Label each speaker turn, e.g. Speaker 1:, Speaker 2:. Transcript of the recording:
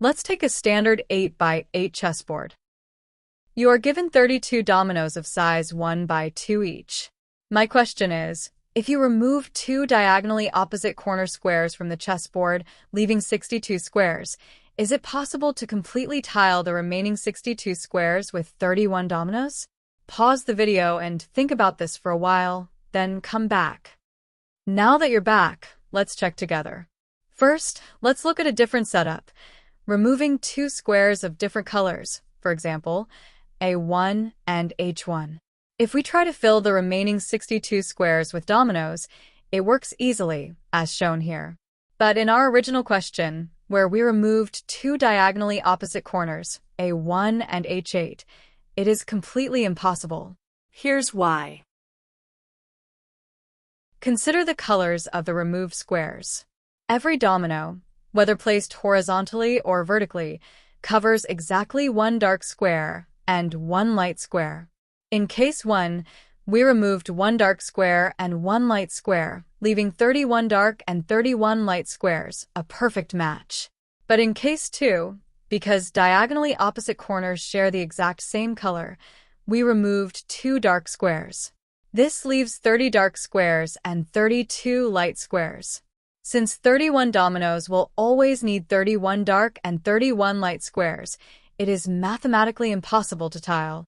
Speaker 1: Let's take a standard 8 by 8 chessboard. You are given 32 dominoes of size 1 by 2 each. My question is, if you remove 2 diagonally opposite corner squares from the chessboard, leaving 62 squares, is it possible to completely tile the remaining 62 squares with 31 dominoes? Pause the video and think about this for a while, then come back. Now that you're back, let's check together. First, let's look at a different setup. Removing 2 squares of different colors, for example, A1 and H1. If we try to fill the remaining 62 squares with dominoes, it works easily, as shown here. But in our original question, where we removed 2 diagonally opposite corners, A1 and H8, it is completely impossible.
Speaker 2: Here's why.
Speaker 1: Consider the colors of the removed squares. Every domino, whether placed horizontally or vertically, covers exactly 1 dark square and 1 light square. In case 1, we removed 1 dark square and 1 light square, leaving 31 dark and 31 light squares, a perfect match. But in case 2, because diagonally opposite corners share the exact same color, we removed 2 dark squares. This leaves 30 dark squares and 32 light squares. Since 31 dominoes will always need 31 dark and 31 light squares, it is mathematically impossible to tile.